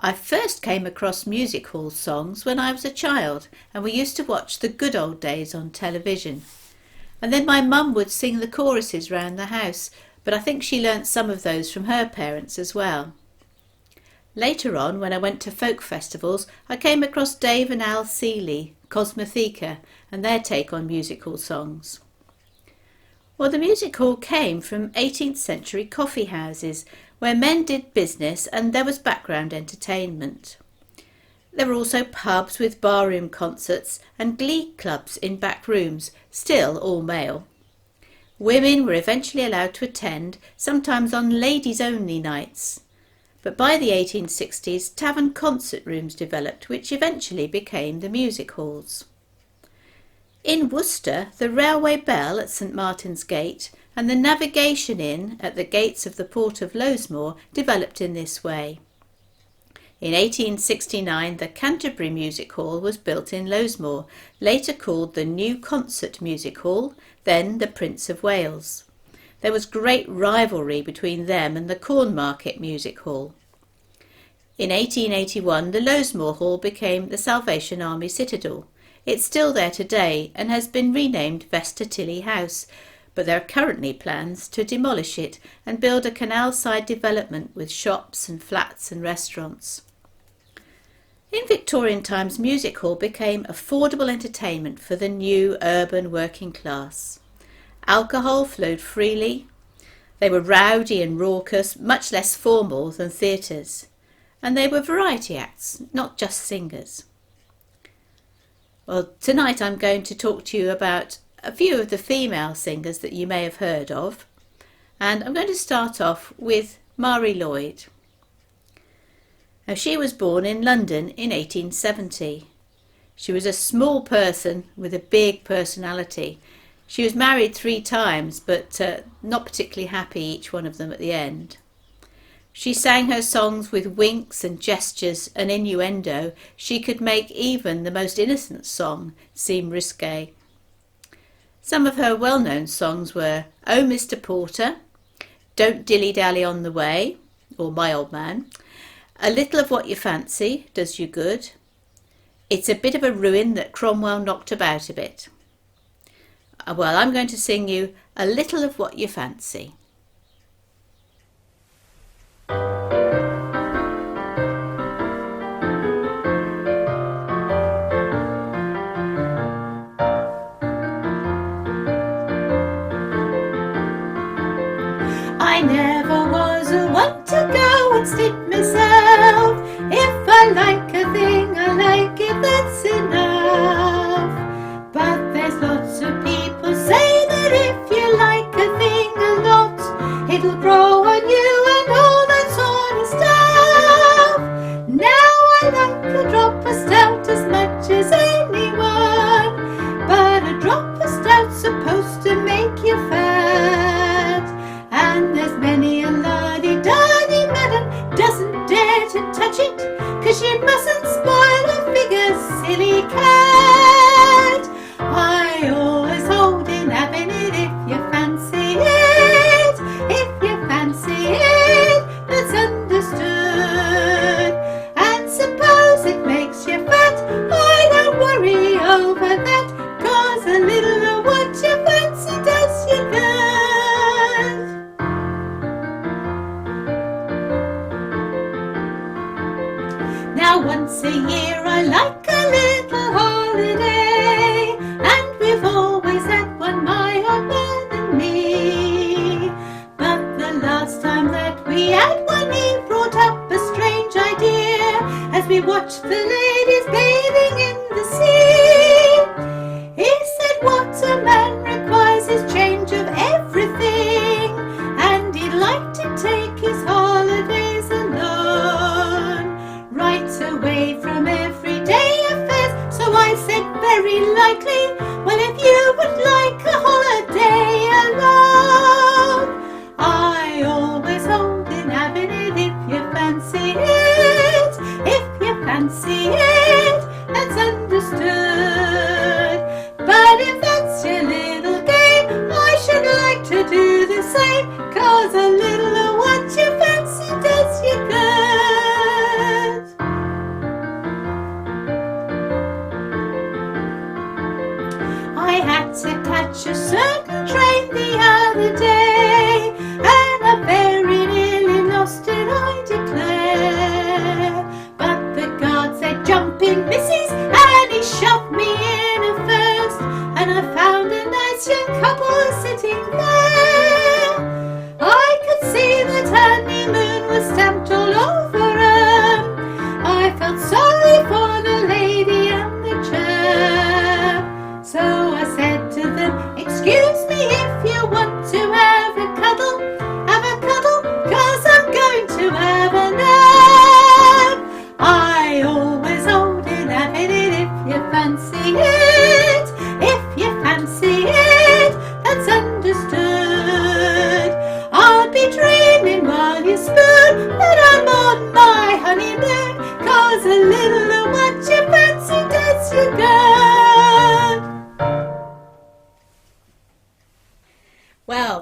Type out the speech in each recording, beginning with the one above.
I first came across music hall songs when I was a child, and we used to watch The Good Old Days on television. And then my mum would sing the choruses round the house, but I think she learnt some of those from her parents as well. Later on, when I went to folk festivals, I came across Dave and Al Seeley, Cosmotheca, and their take on music hall songs. Well, the music hall came from 18th century coffee houses, where men did business and there was background entertainment. There were also pubs with barroom concerts and glee clubs in back rooms, still all male. Women were eventually allowed to attend, sometimes on ladies-only nights. But by the 1860s, tavern concert rooms developed, which eventually became the music halls. In Worcester, the railway bell at St Martin's Gate and the Navigation Inn at the gates of the port of Lowesmoor developed in this way. In 1869, the Canterbury Music Hall was built in Lowesmoor, later called the New Concert Music Hall, then the Prince of Wales. There was great rivalry between them and the Cornmarket Music Hall. In 1881, the Lowesmoor Hall became the Salvation Army Citadel. It's still there today and has been renamed Vesta Tilley House, but there are currently plans to demolish it and build a canal-side development with shops and flats and restaurants. In Victorian times, music hall became affordable entertainment for the new urban working class. Alcohol flowed freely. They were rowdy and raucous, much less formal than theatres. And they were variety acts, not just singers. Well, tonight I'm going to talk to you about a few of the female singers that you may have heard of. And I'm going to start off with Marie Lloyd. Now, she was born in London in 1870. She was a small person with a big personality. She was married 3 times, but not particularly happy, each one of them at the end. She sang her songs with winks and gestures and innuendo. She could make even the most innocent song seem risque. Some of her well-known songs were Oh Mr. Porter, Don't Dilly-Dally on the Way, or My Old Man, A Little of What You Fancy Does You Good, It's a Bit of a Ruin That Cromwell Knocked About a Bit. Well, I'm going to sing you A Little of What You Fancy. I never was a one to go and stick myself. If I like a thing, I like it, that's enough. But there's lots of people say that if you like a thing a lot, it'll grow on you and all that sort of stuff. Now I like a drop of stout as much as anyone, but a drop of stout's supposed to make you fat. And there's many a lardy-dardy madam doesn't dare to touch it, 'cause you mustn't spoil a figure, silly cat. I always hold in having it if you fancy it. If you fancy it, that's understood. And suppose it makes you fat, I don't worry over that, 'cause a little of what you fancy does you good. Now once a year I like a little holiday, and we've always had one, my old man and me. But the last time that we had one, he brought up a strange idea as we watched the ladies bathing in the sea. He said what a man requires is change of everything, and he'd like to take his holidays alone, right away from everyday affairs. So I said very likely, well, if you would like a holiday alone, I always hold in having it if you fancy it. If you fancy it, that's understood.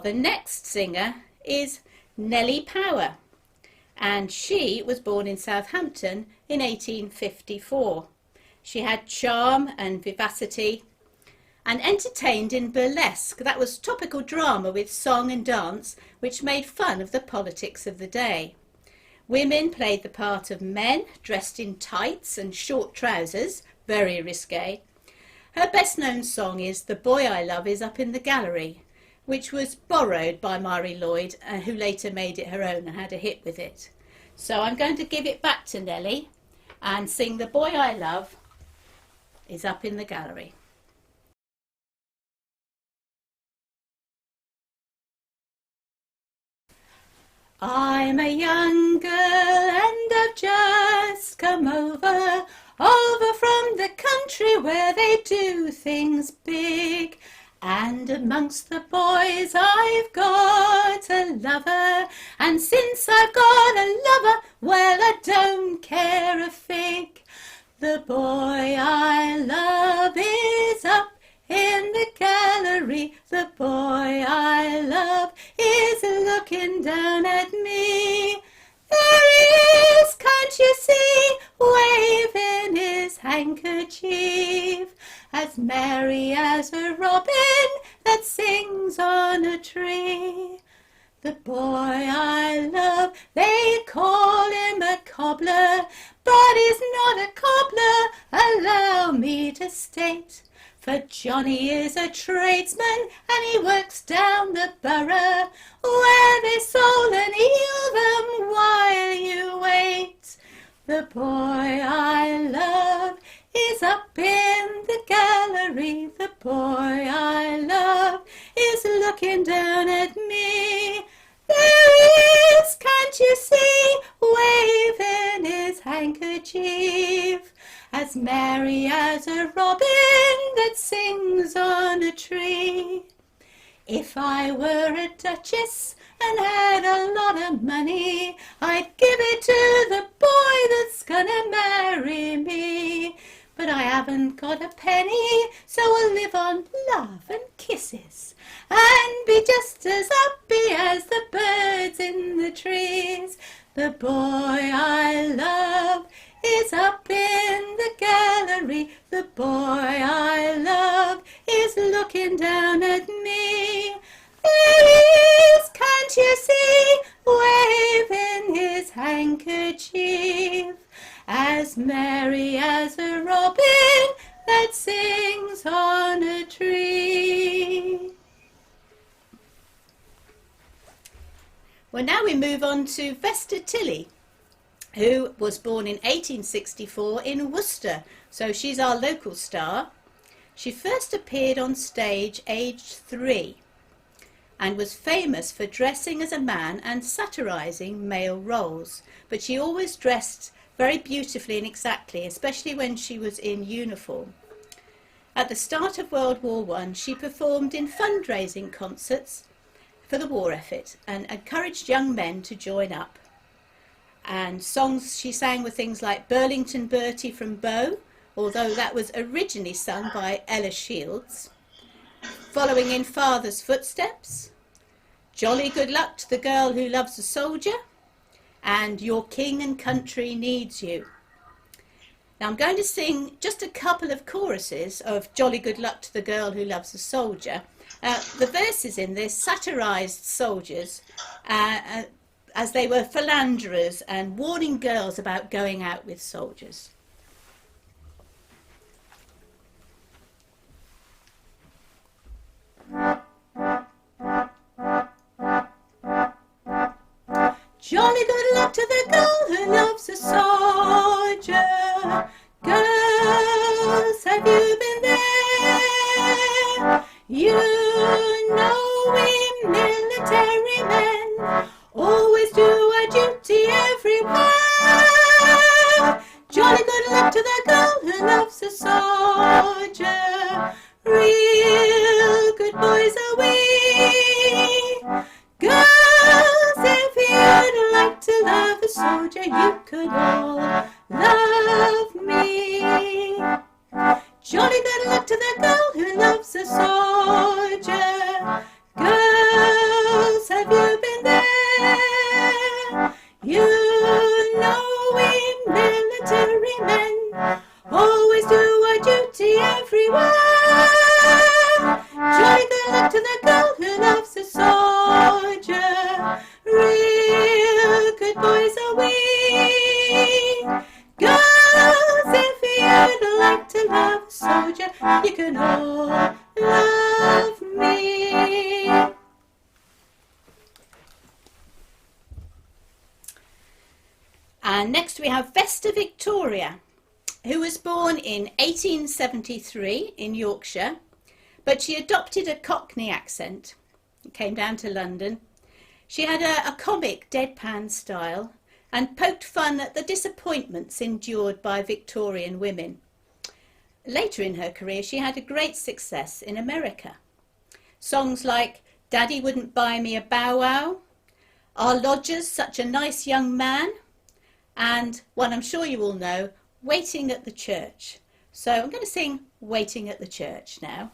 The next singer is Nellie Power, and she was born in Southampton in 1854. She had charm and vivacity and entertained in burlesque. That was topical drama with song and dance, which made fun of the politics of the day. Women played the part of men, dressed in tights and short trousers, very risque. Her best known song is The Boy I Love Is Up in the Gallery, which was borrowed by Marie Lloyd, who later made it her own and had a hit with it. So I'm going to give it back to Nellie and sing The Boy I Love Is Up in the Gallery. I'm a young girl and I've just come over from the country where they do things big. And amongst the boys I've got a lover, and since I've got a lover, well, I don't care a fig. The boy I love is up in the gallery, the boy I love is looking down at me. There he is, can't you see, waving his handkerchief, as merry as a robin that sings on a tree. The boy I love, they call him a cobbler, but he's not a cobbler, allow me to state. For Johnny is a tradesman and he works down the borough, where they sold and heal them while you wait. The boy I love is up in the gallery, the boy I love is looking down at me. There he is, can't you see, waving his handkerchief, as merry as a robin that sings on a tree. If I were a duchess and had a lot of money, I'd give it to the boy that's gonna marry me. But I haven't got a penny, so I'll live on love and kisses and be just as happy as the birds in the trees. The boy I love is up in the gallery, the boy I love is looking down at me. There he is, can't you see, waving his handkerchief, as merry as a robin that sings on a tree. Well, now we move on to Vesta Tilley, who was born in 1864 in Worcester, so she's our local star. She first appeared on stage aged 3 and was famous for dressing as a man and satirising male roles, but she always dressed very beautifully and exactly, especially when she was in uniform. At the start of World War I, she performed in fundraising concerts for the war effort and encouraged young men to join up. And songs she sang were things like Burlington Bertie from Bow, although that was originally sung by Ella Shields, Following in Father's Footsteps, Jolly Good Luck to the Girl Who Loves a Soldier, and Your King and Country Needs You. Now I'm going to sing just a couple of choruses of Jolly Good Luck to the Girl Who Loves a Soldier. The verses in this satirised soldiers as they were philanderers and warning girls about going out with soldiers. Jolly good luck to the girl who loves a soldier. Girls, have you been there? You know we military men always do our duty everywhere. Jolly good luck to the girl who loves a soldier. Real good boys are we. Girls, if you'd like to love a soldier, you could all love me. Jolly good luck to the girl who loves a soldier. Girls, Girls, have you been there? You know we military men always do our duty everywhere. Joy good luck to the girl who loves a soldier. Real good boys are we. Girls, if you'd like to love a soldier, you can all love me. And next we have Vesta Victoria, who was born in 1873 in Yorkshire, but she adopted a Cockney accent, came down to London. She had a comic deadpan style and poked fun at the disappointments endured by Victorian women. Later in her career, she had a great success in America. Songs like Daddy Wouldn't Buy Me a Bow Wow, Our Lodger's Such a Nice Young Man, and one I'm sure you all know, Waiting at the Church. So I'm going to sing Waiting at the Church now.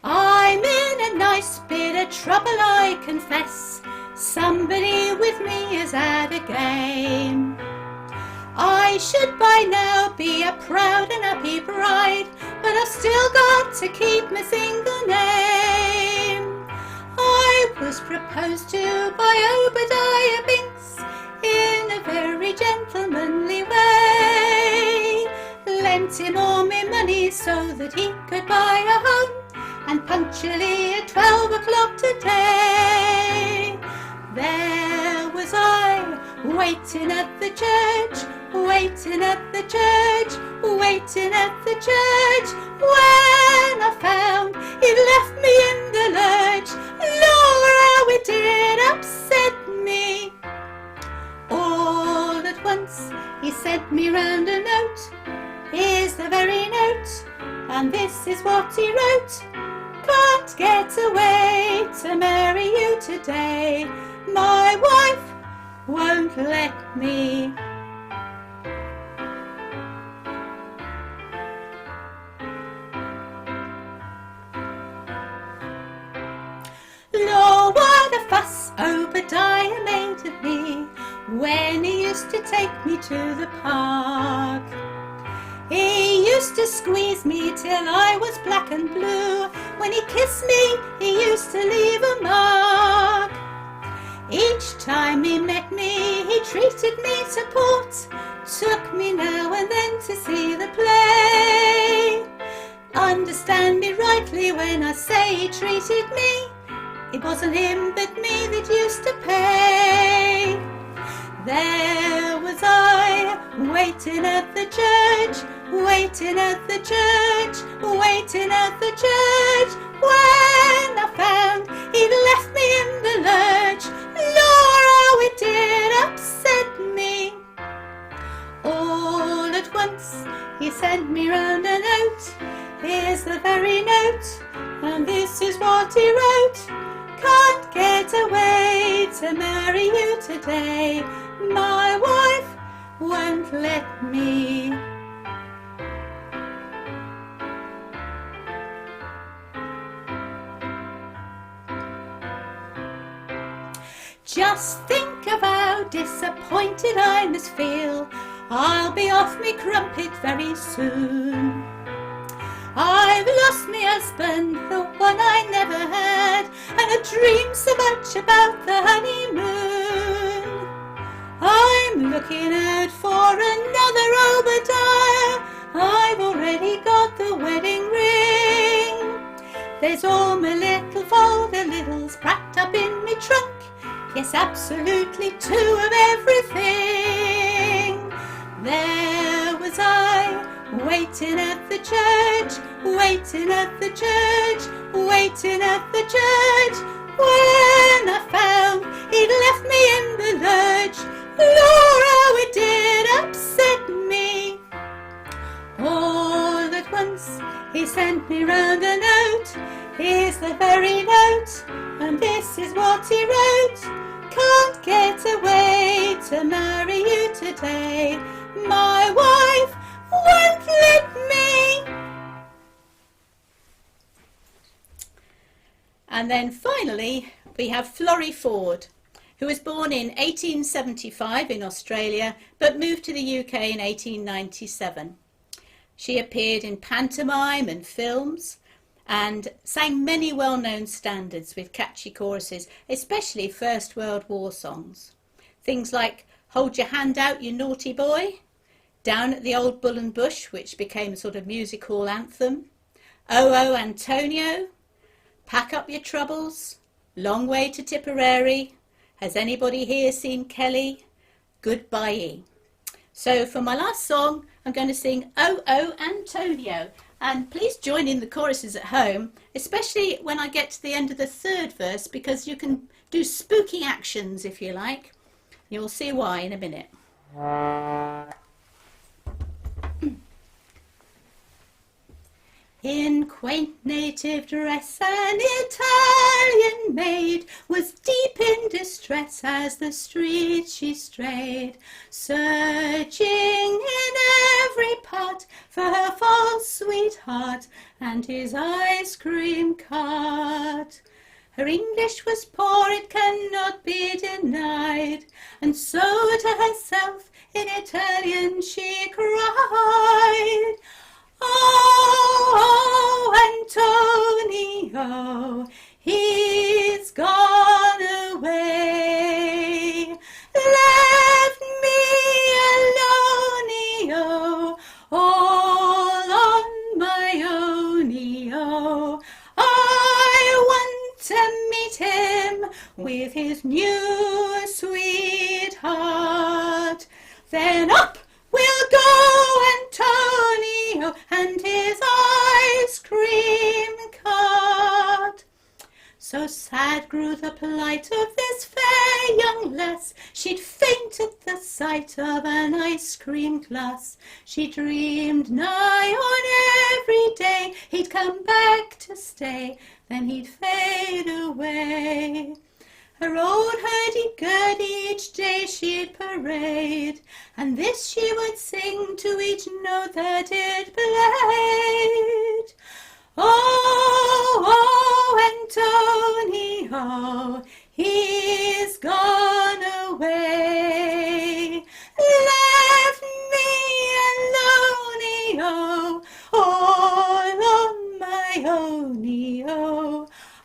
I'm in a nice bit of trouble, I confess. Somebody with me is at a game. I should by now be a proud and happy bride, but I've still got to keep my single name. I was proposed to by Obadiah Binks in a very gentlemanly way. Lent him all my money so that he could buy a home, and punctually at 12 o'clock today, there was I, waiting at the church, waiting at the church, waiting at the church, when I found he'd left me in the lurch. Lord, how it did upset me. All at once he sent me round a note. Here's the very note, and this is what he wrote. Can't get away to marry you today. My wife won't let me. Lord, what a fuss Obadiah made of me when he used to take me to the park. He used to squeeze me till I was black and blue. When he kissed me, he used to leave a mark. Each time he met me, he treated me to port, took me now and then to see the play. Understand me rightly when I say he treated me, it wasn't him but me that used to pay. There was I, waiting at the church, waiting at the church, waiting at the church, when I found he'd left me in the lurch. Lord, how it did upset me. All at once he sent me round a note. Here's the very note, and this is what he wrote. Can't get away to marry you today. My wife won't let me. Just think of how disappointed I must feel. I'll be off me crumpet very soon. I've lost me husband, the one I never had, and I dream so much about the honeymoon. I'm looking out for another Obadiah. I've already got the wedding ring. There's all my little folder littles packed up in me trunk. Yes, absolutely 2 of everything. There was I, waiting at the church, waiting at the church, waiting at the church, when I found he'd left me in the lurch. Lord, how it did upset me. All at once he sent me round a note. Here's the very note, and this is what he wrote. Can't get away to marry you today. My wife won't let me. And then finally we have Florrie Ford, who was born in 1875 in Australia but moved to the UK in 1897. She appeared in pantomime and films and sang many well-known standards with catchy choruses, especially First World War songs. Things like Hold Your Hand Out, You Naughty Boy, Down at the Old Bull and Bush, which became a sort of music hall anthem, Oh Oh Antonio, Pack Up Your Troubles, Long Way to Tipperary, Has Anybody Here Seen Kelly, Goodbye. So for my last song, I'm going to sing Oh Oh Antonio. And please join in the choruses at home, especially when I get to the end of the third verse, because you can do spooky actions if you like. You'll see why in a minute. In quaint native dress, an Italian maid was deep in distress as the streets she strayed, searching in every part for her false sweetheart and his ice cream cart. Her English was poor, it cannot be denied, and so to herself in Italian she cried, Oh, Antonio, he's gone away, left me alone, all on my own, I want to meet him with his new sweetheart. Then up we'll go, Antonio, and his ice cream cart. So sad grew the plight of this fair young lass, she'd faint at the sight of an ice cream glass. She dreamed nigh on every day he'd come back to stay, then he'd fade away. Her old hurdy-gurdy each day she'd parade, and this she would sing to each note that it played. Oh, oh, Antonio, he's gone away, left me alone, all on my own,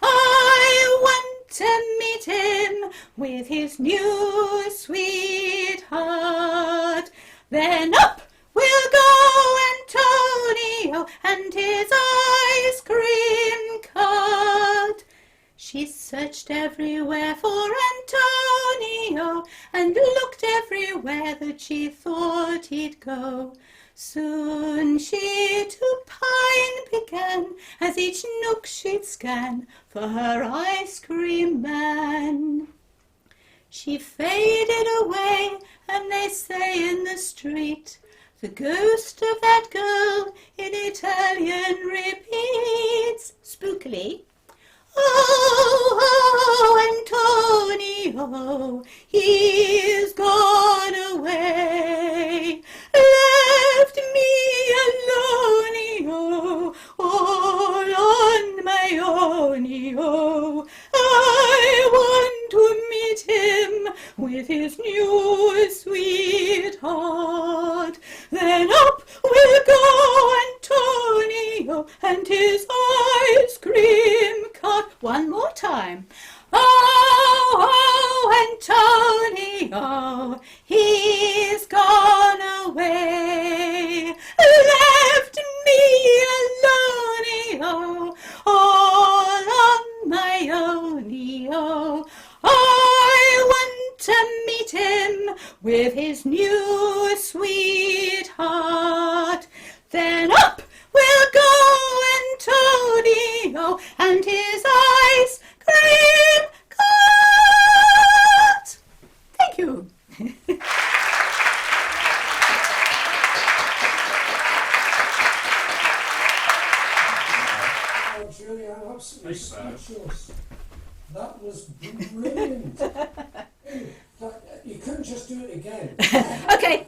I want to meet him with his new sweetheart. Then up we'll go, Antonio, and his ice cream cart. She searched everywhere for Antonio and looked everywhere that she thought he'd go. Soon she to pine began, as each nook she'd scan for her ice cream man. She faded away, and they say in the street, the ghost of that girl in Italian repeats, spookily, Oh, Antonio, he's gone away, left me alone, all on my own, I want to meet him with his new sweetheart. Then up we'll go, Antonio, and his ice cream cart. One more time. Oh, oh, Antonio, he's gone away, left me alone, all on my own, I want to meet him with his new sweetheart. Then up we'll go, Antonio, and his ice cream cart. Thank you. Oh, Julie, I'm absolutely speechless. That was brilliant. just do it again? Okay.